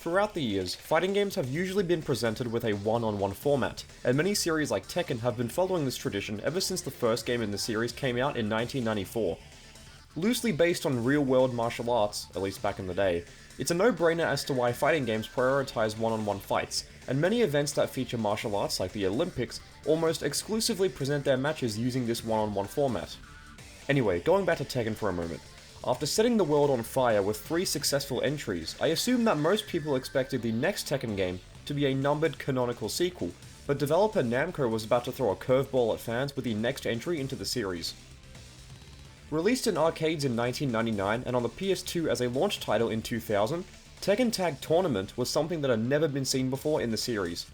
Throughout the years, fighting games have usually been presented with a one-on-one format, and many series like Tekken have been following this tradition ever since the first game in the series came out in 1994. Loosely based on real-world martial arts, at least back in the day, it's a no-brainer as to why fighting games prioritize one-on-one fights, and many events that feature martial arts like the Olympics almost exclusively present their matches using this one-on-one format. Anyway, going back to Tekken for a moment. After setting the world on fire with 3 successful entries, I assume that most people expected the next Tekken game to be a numbered canonical sequel, but developer Namco was about to throw a curveball at fans with the next entry into the series. Released in arcades in 1999 and on the PS2 as a launch title in 2000, Tekken Tag Tournament was something that had never been seen before in the series.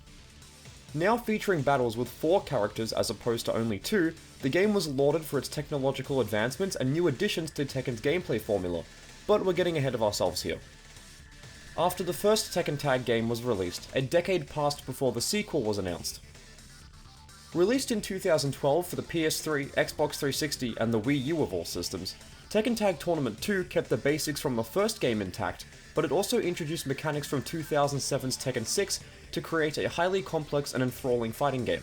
Now featuring battles with 4 characters as opposed to only 2, the game was lauded for its technological advancements and new additions to Tekken's gameplay formula, but we're getting ahead of ourselves here. After the first Tekken Tag game was released, a decade passed before the sequel was announced. Released in 2012 for the PS3, Xbox 360, and the Wii U of all systems, Tekken Tag Tournament 2 kept the basics from the first game intact, but it also introduced mechanics from 2007's Tekken 6 to create a highly complex and enthralling fighting game.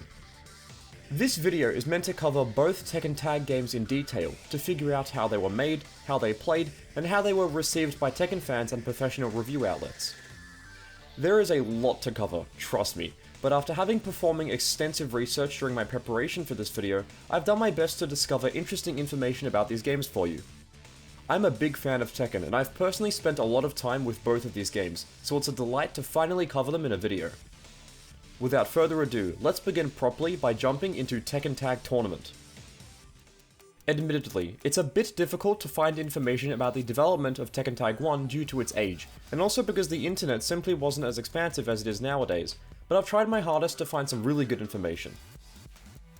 This video is meant to cover both Tekken Tag games in detail, to figure out how they were made, how they played, and how they were received by Tekken fans and professional review outlets. There is a lot to cover, trust me, but after performing extensive research during my preparation for this video, I've done my best to discover interesting information about these games for you. I'm a big fan of Tekken, and I've personally spent a lot of time with both of these games, so it's a delight to finally cover them in a video. Without further ado, let's begin properly by jumping into Tekken Tag Tournament. Admittedly, it's a bit difficult to find information about the development of Tekken Tag 1 due to its age, and also because the internet simply wasn't as expansive as it is nowadays, but I've tried my hardest to find some really good information.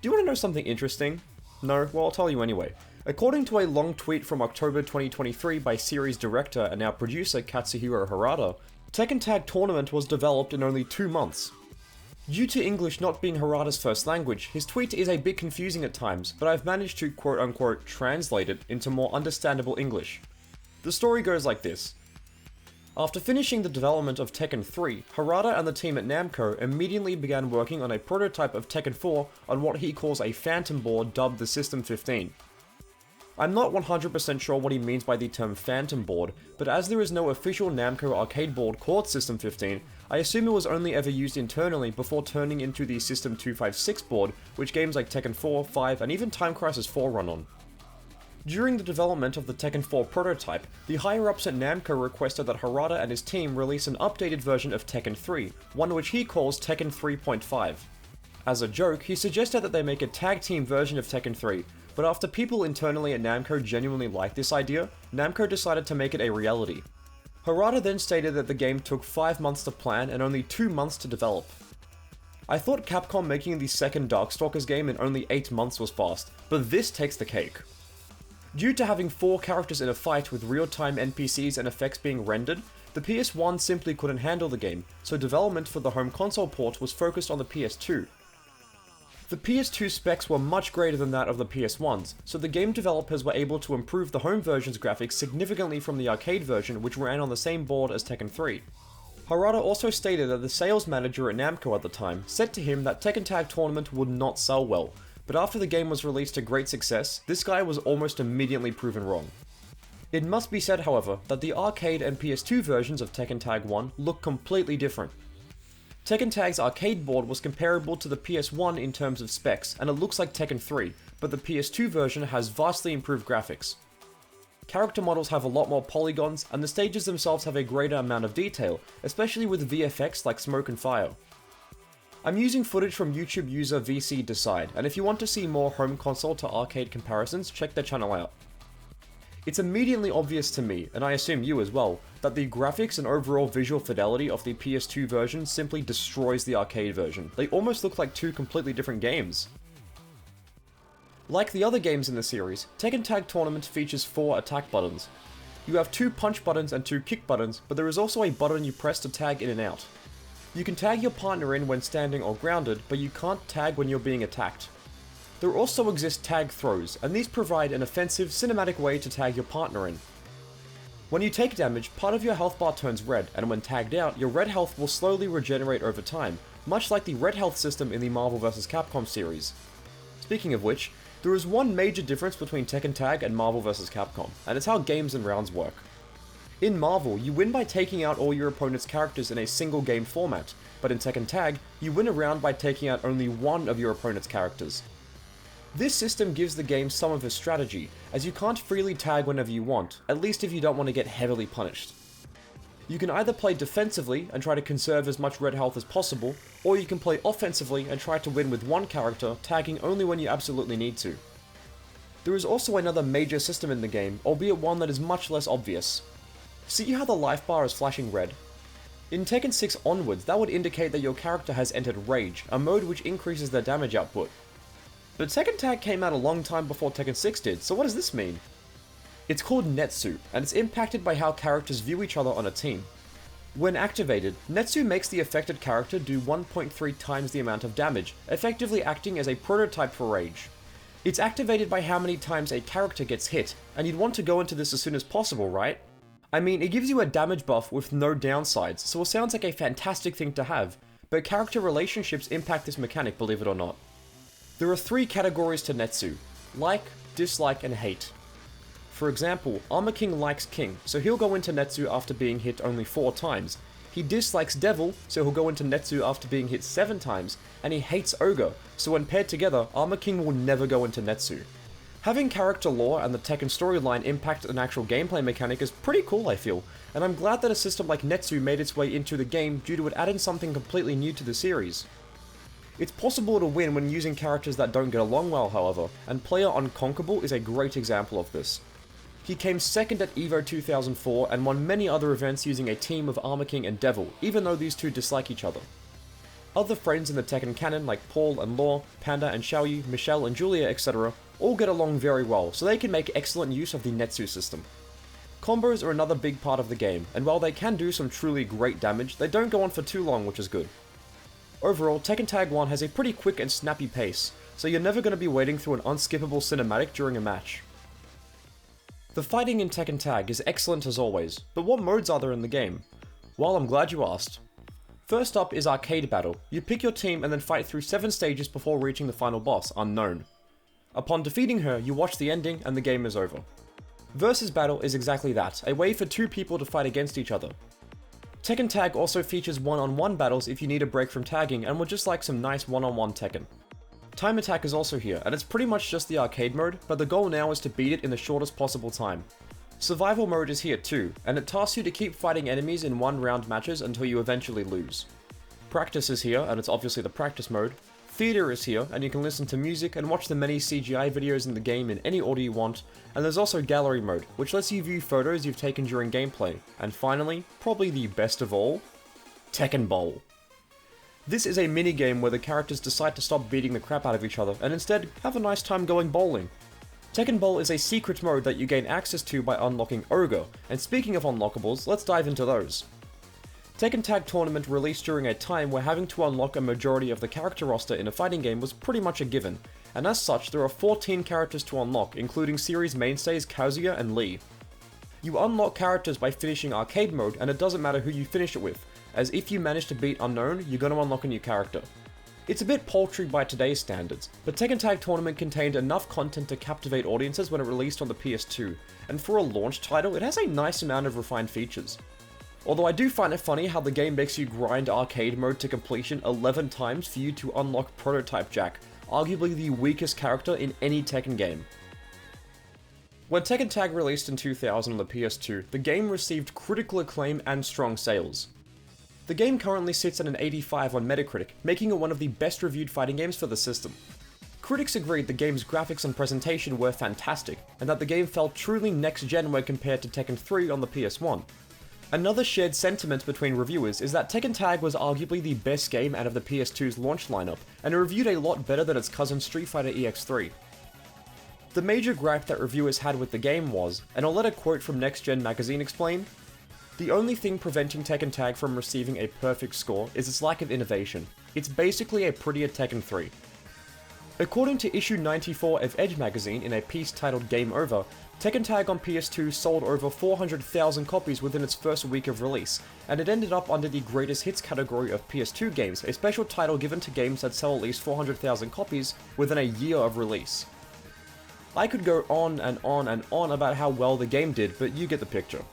Do you want to know something interesting? No? Well, I'll tell you anyway. According to a long tweet from October 2023 by series director and now producer Katsuhiro Harada, Tekken Tag Tournament was developed in only 2 months. Due to English not being Harada's first language, his tweet is a bit confusing at times, but I've managed to quote-unquote translate it into more understandable English. The story goes like this. After finishing the development of Tekken 3, Harada and the team at Namco immediately began working on a prototype of Tekken 4 on what he calls a phantom board dubbed the System 15. I'm not 100% sure what he means by the term phantom board, but as there is no official Namco arcade board called System 15, I assume it was only ever used internally before turning into the System 256 board, which games like Tekken 4, 5, and even Time Crisis 4 run on. During the development of the Tekken 4 prototype, the higher-ups at Namco requested that Harada and his team release an updated version of Tekken 3, one which he calls Tekken 3.5. As a joke, he suggested that they make a tag team version of Tekken 3, but after people internally at Namco genuinely liked this idea, Namco decided to make it a reality. Harada then stated that the game took 5 months to plan and only 2 months to develop. I thought Capcom making the second Darkstalkers game in only 8 months was fast, but this takes the cake. Due to having 4 characters in a fight with real-time NPCs and effects being rendered, the PS1 simply couldn't handle the game, so development for the home console port was focused on the PS2. The PS2 specs were much greater than that of the PS1's, so the game developers were able to improve the home version's graphics significantly from the arcade version, which ran on the same board as Tekken 3. Harada also stated that the sales manager at Namco at the time said to him that Tekken Tag Tournament would not sell well, but after the game was released to great success, this guy was almost immediately proven wrong. It must be said, however, that the arcade and PS2 versions of Tekken Tag 1 look completely different. Tekken Tag's arcade board was comparable to the PS1 in terms of specs, and it looks like Tekken 3, but the PS2 version has vastly improved graphics. Character models have a lot more polygons, and the stages themselves have a greater amount of detail, especially with VFX like smoke and fire. I'm using footage from YouTube user VC Decide, and if you want to see more home console to arcade comparisons, check their channel out. It's immediately obvious to me, and I assume you as well, that the graphics and overall visual fidelity of the PS2 version simply destroys the arcade version. They almost look like 2 completely different games. Like the other games in the series, Tekken Tag Tournament features 4 attack buttons. You have 2 punch buttons and 2 kick buttons, but there is also a button you press to tag in and out. You can tag your partner in when standing or grounded, but you can't tag when you're being attacked. There also exist tag throws, and these provide an offensive, cinematic way to tag your partner in. When you take damage, part of your health bar turns red, and when tagged out, your red health will slowly regenerate over time, much like the red health system in the Marvel vs. Capcom series. Speaking of which, there is one major difference between Tekken Tag and Marvel vs. Capcom, and it's how games and rounds work. In Marvel, you win by taking out all your opponent's characters in a single game format, but in Tekken Tag, you win a round by taking out only one of your opponent's characters. This system gives the game some of a strategy, as you can't freely tag whenever you want, at least if you don't want to get heavily punished. You can either play defensively and try to conserve as much red health as possible, or you can play offensively and try to win with one character, tagging only when you absolutely need to. There is also another major system in the game, albeit one that is much less obvious. See how the life bar is flashing red? In Tekken 6 onwards, that would indicate that your character has entered Rage, a mode which increases their damage output. But Tekken Tag came out a long time before Tekken 6 did, so what does this mean? It's called Netsu, and it's impacted by how characters view each other on a team. When activated, Netsu makes the affected character do 1.3 times the amount of damage, effectively acting as a prototype for Rage. It's activated by how many times a character gets hit, and you'd want to go into this as soon as possible, right? I mean, it gives you a damage buff with no downsides, so it sounds like a fantastic thing to have, but character relationships impact this mechanic, believe it or not. There are 3 categories to Netsu: like, dislike, and hate. For example, Armor King likes King, so he'll go into Netsu after being hit only 4 times. He dislikes Devil, so he'll go into Netsu after being hit 7 times, and he hates Ogre, so when paired together, Armor King will never go into Netsu. Having character lore and the Tekken storyline impact an actual gameplay mechanic is pretty cool, I feel, and I'm glad that a system like Netsu made its way into the game due to it adding something completely new to the series. It's possible to win when using characters that don't get along well, however, and player Unconquerable is a great example of this. He came second at EVO 2004 and won many other events using a team of Armor King and Devil, even though these two dislike each other. Other friends in the Tekken canon like Paul and Law, Panda and Xiaoyu, Michelle and Julia, etc. all get along very well, so they can make excellent use of the Netsu system. Combos are another big part of the game, and while they can do some truly great damage, they don't go on for too long, which is good. Overall, Tekken Tag 1 has a pretty quick and snappy pace, so you're never going to be waiting through an unskippable cinematic during a match. The fighting in Tekken Tag is excellent as always, but what modes are there in the game? Well, I'm glad you asked. First up is Arcade Battle. You pick your team and then fight through 7 stages before reaching the final boss, Unknown. Upon defeating her, you watch the ending and the game is over. Versus Battle is exactly that, a way for 2 people to fight against each other. Tekken Tag also features one-on-one battles if you need a break from tagging and would just like some nice one-on-one Tekken. Time Attack is also here, and it's pretty much just the arcade mode, but the goal now is to beat it in the shortest possible time. Survival mode is here too, and it tasks you to keep fighting enemies in 1-round matches until you eventually lose. Practice is here, and it's obviously the practice mode. Theater is here, and you can listen to music and watch the many CGI videos in the game in any order you want, and there's also gallery mode, which lets you view photos you've taken during gameplay, and finally, probably the best of all, Tekken Bowl. This is a minigame where the characters decide to stop beating the crap out of each other and instead have a nice time going bowling. Tekken Bowl is a secret mode that you gain access to by unlocking Ogre, and speaking of unlockables, let's dive into those. Tekken Tag Tournament released during a time where having to unlock a majority of the character roster in a fighting game was pretty much a given, and as such there are 14 characters to unlock, including series mainstays Kazuya and Lee. You unlock characters by finishing arcade mode, and it doesn't matter who you finish it with, as if you manage to beat Unknown, you're going to unlock a new character. It's a bit paltry by today's standards, but Tekken Tag Tournament contained enough content to captivate audiences when it released on the PS2, and for a launch title, it has a nice amount of refined features. Although I do find it funny how the game makes you grind arcade mode to completion 11 times for you to unlock Prototype Jack, arguably the weakest character in any Tekken game. When Tekken Tag released in 2000 on the PS2, the game received critical acclaim and strong sales. The game currently sits at an 85 on Metacritic, making it one of the best reviewed fighting games for the system. Critics agreed the game's graphics and presentation were fantastic, and that the game felt truly next-gen when compared to Tekken 3 on the PS1. Another shared sentiment between reviewers is that Tekken Tag was arguably the best game out of the PS2's launch lineup, and it reviewed a lot better than its cousin Street Fighter EX3. The major gripe that reviewers had with the game was, and I'll let a quote from Next Gen magazine explain, "The only thing preventing Tekken Tag from receiving a perfect score is its lack of innovation. It's basically a prettier Tekken 3. According to issue 94 of Edge magazine in a piece titled Game Over, Tekken Tag on PS2 sold over 400,000 copies within its first week of release, and it ended up under the greatest hits category of PS2 games, a special title given to games that sell at least 400,000 copies within a year of release. I could go on and on and on about how well the game did, but you get the picture.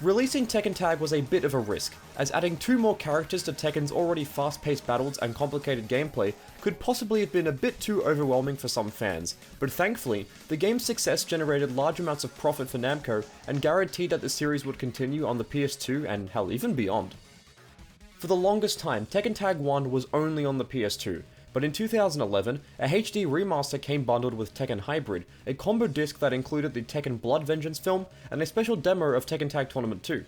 Releasing Tekken Tag was a bit of a risk, as adding 2 more characters to Tekken's already fast-paced battles and complicated gameplay could possibly have been a bit too overwhelming for some fans, but thankfully, the game's success generated large amounts of profit for Namco and guaranteed that the series would continue on the PS2 and hell, even beyond. For the longest time, Tekken Tag 1 was only on the PS2, but in 2011, a HD remaster came bundled with Tekken Hybrid, a combo disc that included the Tekken Blood Vengeance film and a special demo of Tekken Tag Tournament 2.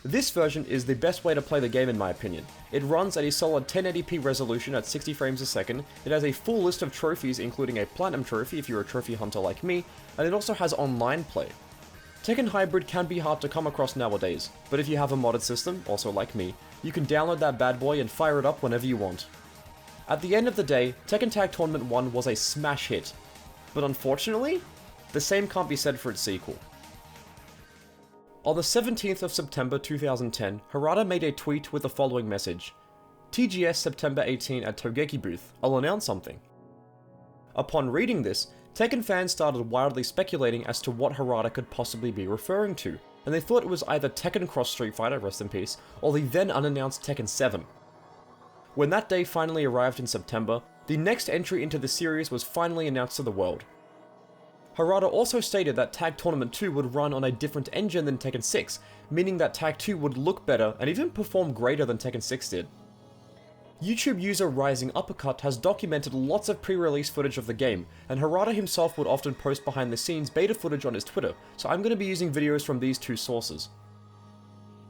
This version is the best way to play the game in my opinion. It runs at a solid 1080p resolution at 60 frames a second, it has a full list of trophies including a Platinum trophy if you're a trophy hunter like me, and it also has online play. Tekken Hybrid can be hard to come across nowadays, but if you have a modded system, also like me, you can download that bad boy and fire it up whenever you want. At the end of the day, Tekken Tag Tournament 1 was a smash hit, but unfortunately, the same can't be said for its sequel. On the 17th of September 2010, Harada made a tweet with the following message: TGS September 18 at Togeki booth, I'll announce something. Upon reading this, Tekken fans started wildly speculating as to what Harada could possibly be referring to, and they thought it was either Tekken Cross Street Fighter, rest in peace, or the then unannounced Tekken 7. When that day finally arrived in September, the next entry into the series was finally announced to the world. Harada also stated that Tag Tournament 2 would run on a different engine than Tekken 6, meaning that Tag 2 would look better and even perform greater than Tekken 6 did. YouTube user Rising Uppercut has documented lots of pre-release footage of the game, and Harada himself would often post behind the scenes beta footage on his Twitter, so I'm going to be using videos from these 2 sources.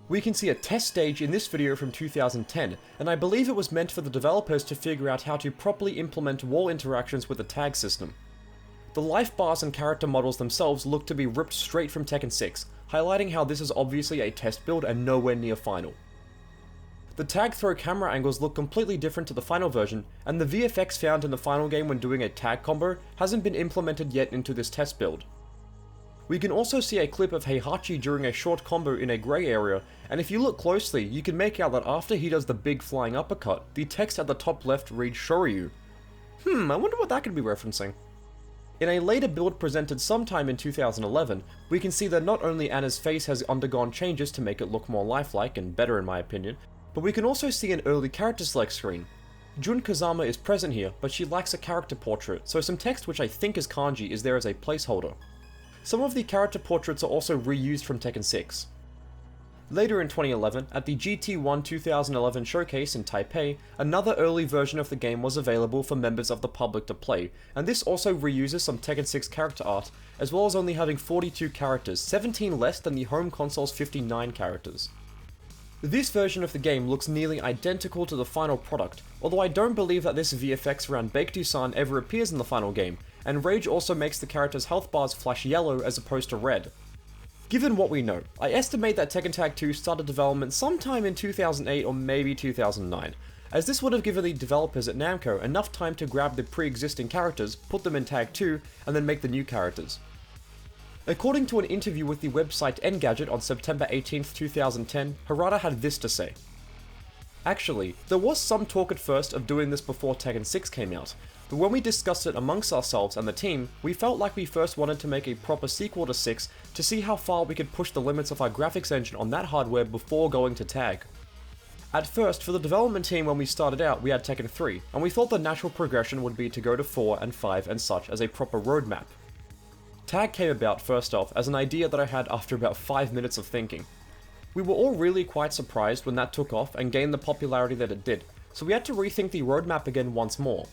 We can see a test stage in this video from 2010, and I believe it was meant for the developers to figure out how to properly implement wall interactions with the tag system. The life bars and character models themselves look to be ripped straight from Tekken 6, highlighting how this is obviously a test build and nowhere near final. The tag throw camera angles look completely different to the final version, and the VFX found in the final game when doing a tag combo hasn't been implemented yet into this test build. We can also see a clip of Heihachi during a short combo in a grey area, and if you look closely, you can make out that after he does the big flying uppercut, the text at the top left reads Shoryu. I wonder what that could be referencing. In a later build presented sometime in 2011, we can see that not only Anna's face has undergone changes to make it look more lifelike and better in my opinion, but we can also see an early character select screen. Jun Kazama is present here, but she lacks a character portrait, so some text which I think is kanji is there as a placeholder. Some of the character portraits are also reused from Tekken 6. Later in 2011, at the GT1 2011 showcase in Taipei, another early version of the game was available for members of the public to play, and this also reuses some Tekken 6 character art, as well as only having 42 characters, 17 less than the home console's 59 characters. This version of the game looks nearly identical to the final product, although I don't believe that this VFX around Baekdu-san ever appears in the final game, and Rage also makes the character's health bars flash yellow as opposed to red. Given what we know, I estimate that Tekken Tag 2 started development sometime in 2008 or maybe 2009, as this would have given the developers at Namco enough time to grab the pre-existing characters, put them in Tag 2, and then make the new characters. According to an interview with the website Engadget on September 18th, 2010, Harada had this to say. Actually, there was some talk at first of doing this before Tekken 6 came out, but when we discussed it amongst ourselves and the team, we felt like we first wanted to make a proper sequel to 6 to see how far we could push the limits of our graphics engine on that hardware before going to Tag. At first, for the development team when we started out, we had Tekken 3, and we thought the natural progression would be to go to 4 and 5 and such as a proper roadmap. Tag came about first off as an idea that I had after about 5 minutes of thinking. We were all really quite surprised when that took off and gained the popularity that it did, so we had to rethink the roadmap again once more.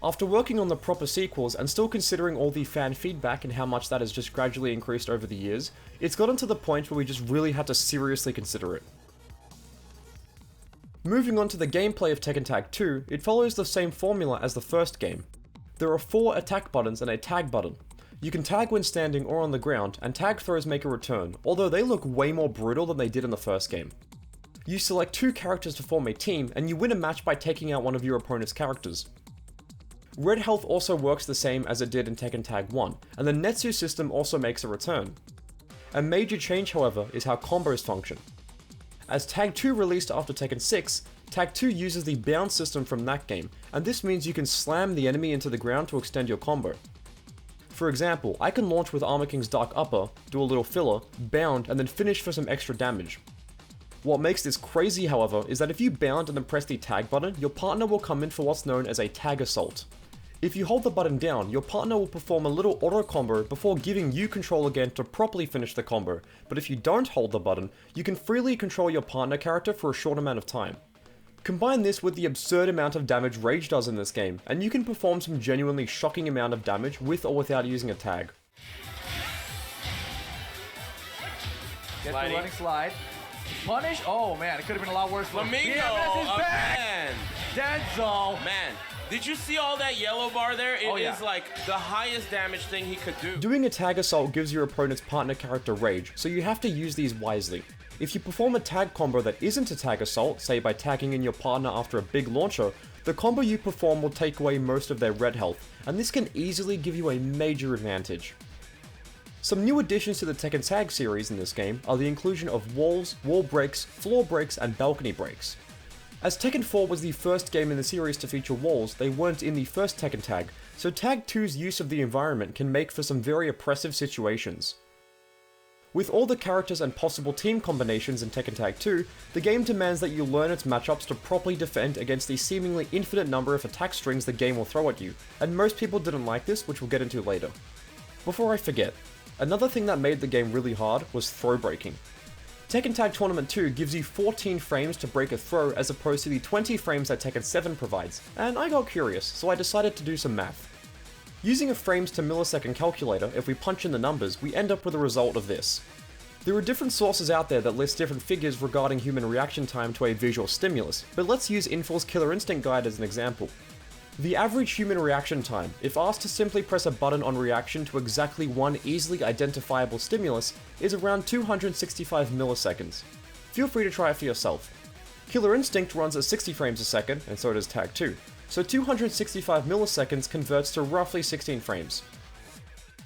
After working on the proper sequels and still considering all the fan feedback and how much that has just gradually increased over the years, it's gotten to the point where we just really had to seriously consider it. Moving on to the gameplay of Tekken Tag 2, it follows the same formula as the first game. There are 4 attack buttons and a tag button. You can tag when standing or on the ground, and tag throws make a return, although they look way more brutal than they did in the first game. You select 2 characters to form a team, and you win a match by taking out one of your opponent's characters. Red health also works the same as it did in Tekken Tag 1, and the Netsu system also makes a return. A major change, however, is how combos function. As Tag 2 released after Tekken 6, Tag 2 uses the bounce system from that game, and this means you can slam the enemy into the ground to extend your combo. For example, I can launch with Armor King's Dark Upper, do a little filler, bound, and then finish for some extra damage. What makes this crazy, however, is that if you bound and then press the tag button, your partner will come in for what's known as a tag assault. If you hold the button down, your partner will perform a little auto combo before giving you control again to properly finish the combo, but if you don't hold the button, you can freely control your partner character for a short amount of time. Combine this with the absurd amount of damage Rage does in this game, and you can perform some genuinely shocking amount of damage with or without using a tag. Get the running slide. Punish? Oh man, it could have been a lot worse. Flamingo! Oh man! Denzel! Man, did you see all that yellow bar there? It is like the highest damage thing he could do. Doing a tag assault gives your opponent's partner character Rage, so you have to use these wisely. If you perform a tag combo that isn't a tag assault, say by tagging in your partner after a big launcher, the combo you perform will take away most of their red health, and this can easily give you a major advantage. Some new additions to the Tekken Tag series in this game are the inclusion of walls, wall breaks, floor breaks, and balcony breaks. As Tekken 4 was the first game in the series to feature walls, they weren't in the first Tekken Tag, so Tag 2's use of the environment can make for some very oppressive situations. With all the characters and possible team combinations in Tekken Tag 2, the game demands that you learn its matchups to properly defend against the seemingly infinite number of attack strings the game will throw at you, and most people didn't like this, which we'll get into later. Before I forget, another thing that made the game really hard was throw breaking. Tekken Tag Tournament 2 gives you 14 frames to break a throw as opposed to the 20 frames that Tekken 7 provides, and I got curious, so I decided to do some math. Using a frames to millisecond calculator, if we punch in the numbers, we end up with a result of this. There are different sources out there that list different figures regarding human reaction time to a visual stimulus, but let's use Infall's Killer Instinct guide as an example. The average human reaction time, if asked to simply press a button on reaction to exactly one easily identifiable stimulus, is around 265 milliseconds. Feel free to try it for yourself. Killer Instinct runs at 60 frames a second, and so does Tag 2, so 265 milliseconds converts to roughly 16 frames.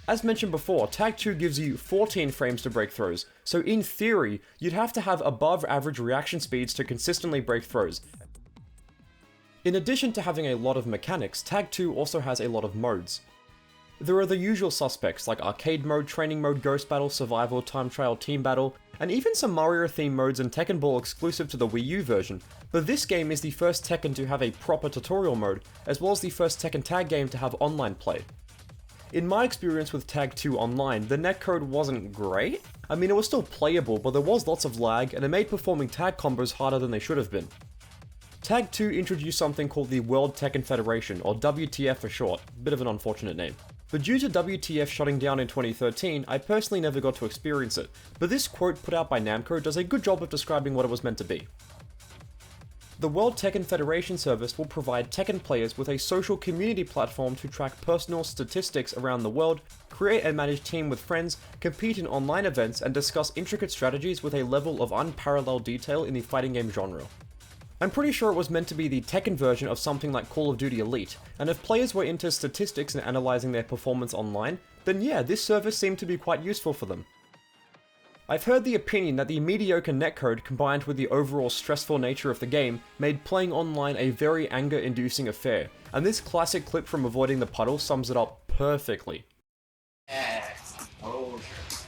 As mentioned before, Tag 2 gives you 14 frames to break throws, so in theory, you'd have to have above average reaction speeds to consistently break throws. In addition to having a lot of mechanics, Tag 2 also has a lot of modes. There are the usual suspects like arcade mode, training mode, ghost battle, survival, time trial, team battle, and even some Mario themed modes and Tekken Ball exclusive to the Wii U version, but this game is the first Tekken to have a proper tutorial mode, as well as the first Tekken Tag game to have online play. In my experience with Tag 2 online, the netcode wasn't great. I mean, it was still playable, but there was lots of lag, and it made performing tag combos harder than they should have been. Tag 2 introduced something called the World Tekken Federation, or WTF for short, bit of an unfortunate name. But due to WTF shutting down in 2013, I personally never got to experience it, but this quote put out by Namco does a good job of describing what it was meant to be. The World Tekken Federation service will provide Tekken players with a social community platform to track personal statistics around the world, create and manage team with friends, compete in online events, and discuss intricate strategies with a level of unparalleled detail in the fighting game genre. I'm pretty sure it was meant to be the Tekken version of something like Call of Duty Elite, and if players were into statistics and analysing their performance online, then yeah, this service seemed to be quite useful for them. I've heard the opinion that the mediocre netcode combined with the overall stressful nature of the game made playing online a very anger-inducing affair, and this classic clip from Avoiding the Puddle sums it up perfectly. Yes,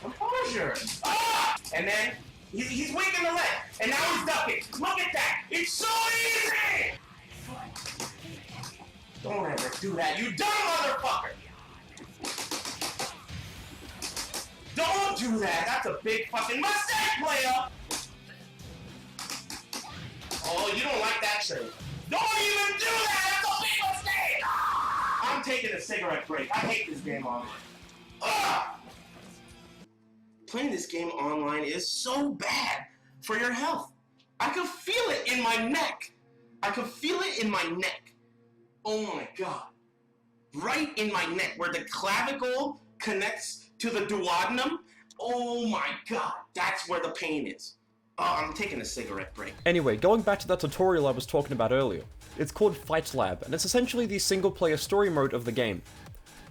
composure. Ah! And then he's weak in the leg, and now he's ducking. Look at that, it's so easy! Don't ever do that, you dumb motherfucker! Don't do that! That's a big fucking mistake, player! Oh, you don't like that shit. Don't even do that! That's a big mistake! I'm taking a cigarette break. I hate this game online. Playing this game online is so bad for your health. I can feel it in my neck. I can feel it in my neck. Oh my god. Right in my neck, where the clavicle connects to the duodenum. Oh my god, that's where the pain is. Oh, I'm taking a cigarette break. Anyway, going back to that tutorial I was talking about earlier. It's called Fight Lab, and it's essentially the single-player story mode of the game.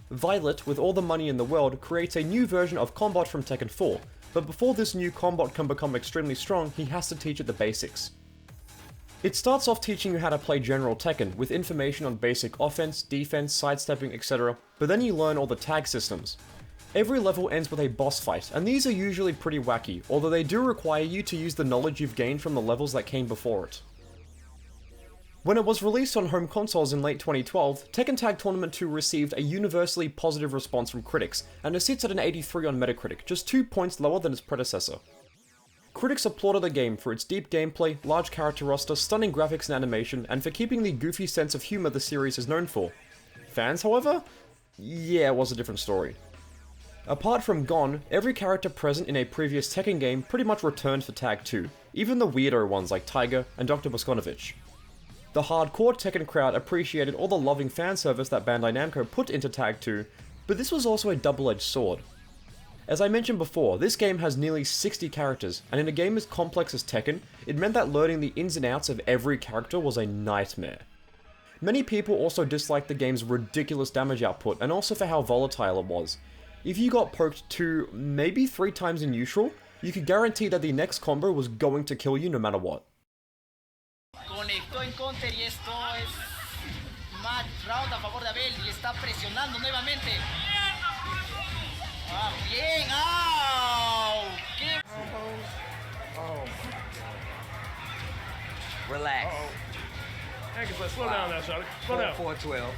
Violet, with all the money in the world, creates a new version of Combat from Tekken 4, but before this new Combat can become extremely strong, he has to teach it the basics. It starts off teaching you how to play general Tekken, with information on basic offense, defense, sidestepping, etc., but then you learn all the tag systems. Every level ends with a boss fight, and these are usually pretty wacky, although they do require you to use the knowledge you've gained from the levels that came before it. When it was released on home consoles in late 2012, Tekken Tag Tournament 2 received a universally positive response from critics, and it sits at an 83 on Metacritic, just 2 points lower than its predecessor. Critics applauded the game for its deep gameplay, large character roster, stunning graphics and animation, and for keeping the goofy sense of humor the series is known for. Fans, however? Yeah, it was a different story. Apart from Gon, every character present in a previous Tekken game pretty much returned for Tag 2, even the weirdo ones like Tiger and Dr. Boskonovich. The hardcore Tekken crowd appreciated all the loving fan service that Bandai Namco put into Tag 2, but this was also a double-edged sword. As I mentioned before, this game has nearly 60 characters, and in a game as complex as Tekken, it meant that learning the ins and outs of every character was a nightmare. Many people also disliked the game's ridiculous damage output, and also for how volatile it was. If you got poked 2, maybe 3 times in neutral, you could guarantee that the next combo was going to kill you no matter what. Conectó en counter y esto es match round a favor de Abel y está presionando nuevamente. Ah, bien, ¡au! ¿Qué? Oh. Relax. Hey, slow down now, Charlie. Slow down. 4-12.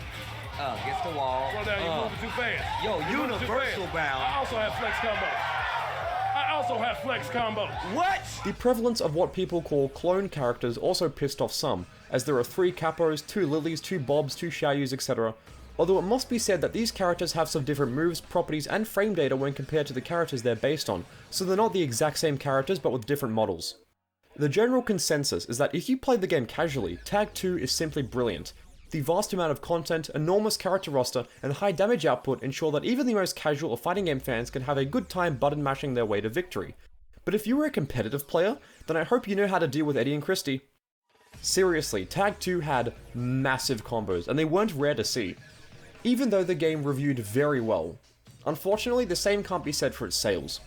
Against the wall. Slow down, you're moving too fast. Yo, You're moving too universal fast. bound. I also have flex combos. What? The prevalence of what people call clone characters also pissed off some, as there are 3 Capos, 2 Lilies, 2 Bobs, 2 Xiaoyus, etc. Although it must be said that these characters have some different moves, properties, and frame data when compared to the characters they're based on, so they're not the exact same characters but with different models. The general consensus is that if you play the game casually, Tag 2 is simply brilliant. The vast amount of content, enormous character roster, and high damage output ensure that even the most casual of fighting game fans can have a good time button mashing their way to victory. But if you were a competitive player, then I hope you know how to deal with Eddie and Christie. Seriously, Tag 2 had massive combos, and they weren't rare to see, even though the game reviewed very well. Unfortunately, the same can't be said for its sales.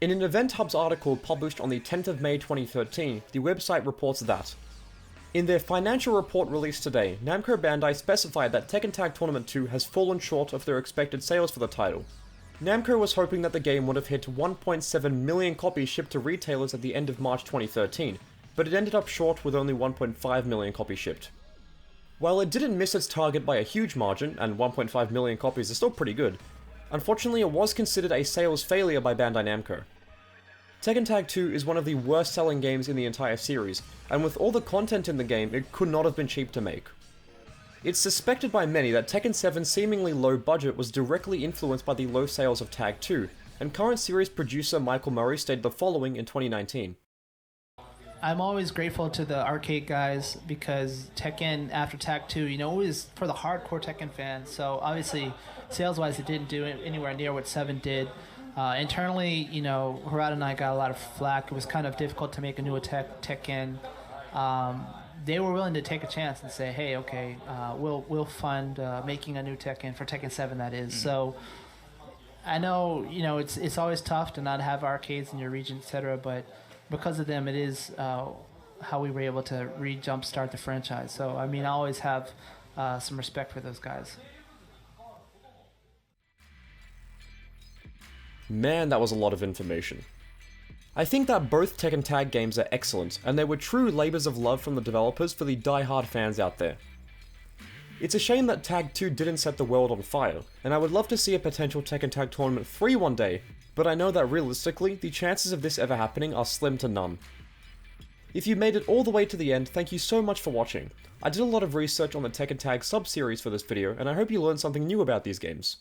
In an Event Hub's article published on the 10th of May 2013, the website reports that in their financial report released today, Namco Bandai specified that Tekken Tag Tournament 2 has fallen short of their expected sales for the title. Namco was hoping that the game would have hit 1.7 million copies shipped to retailers at the end of March 2013, but it ended up short with only 1.5 million copies shipped. While it didn't miss its target by a huge margin, and 1.5 million copies is still pretty good, unfortunately it was considered a sales failure by Bandai Namco. Tekken Tag 2 is one of the worst selling games in the entire series, and with all the content in the game, it could not have been cheap to make. It's suspected by many that Tekken 7's seemingly low budget was directly influenced by the low sales of Tag 2, and current series producer Michael Murray stated the following in 2019. I'm always grateful to the arcade guys because Tekken after Tag 2, you know, it was for the hardcore Tekken fans, so obviously sales-wise it didn't do anywhere near what 7 did. Internally, you know, Harada and I got a lot of flack. It was kind of difficult to make a new Tekken. They were willing to take a chance and say, hey, okay, we'll fund making a new Tekken, for Tekken 7 that is. So I know, you know, it's always tough to not have arcades in your region, etc., but because of them, it is how we were able to jumpstart the franchise. So, I mean, I always have some respect for those guys. Man, that was a lot of information. I think that both Tekken Tag games are excellent, and they were true labours of love from the developers for the die-hard fans out there. It's a shame that Tag 2 didn't set the world on fire, and I would love to see a potential Tekken Tag Tournament 3 one day, but I know that realistically, the chances of this ever happening are slim to none. If you made it all the way to the end, thank you so much for watching. I did a lot of research on the Tekken Tag sub-series for this video, and I hope you learned something new about these games.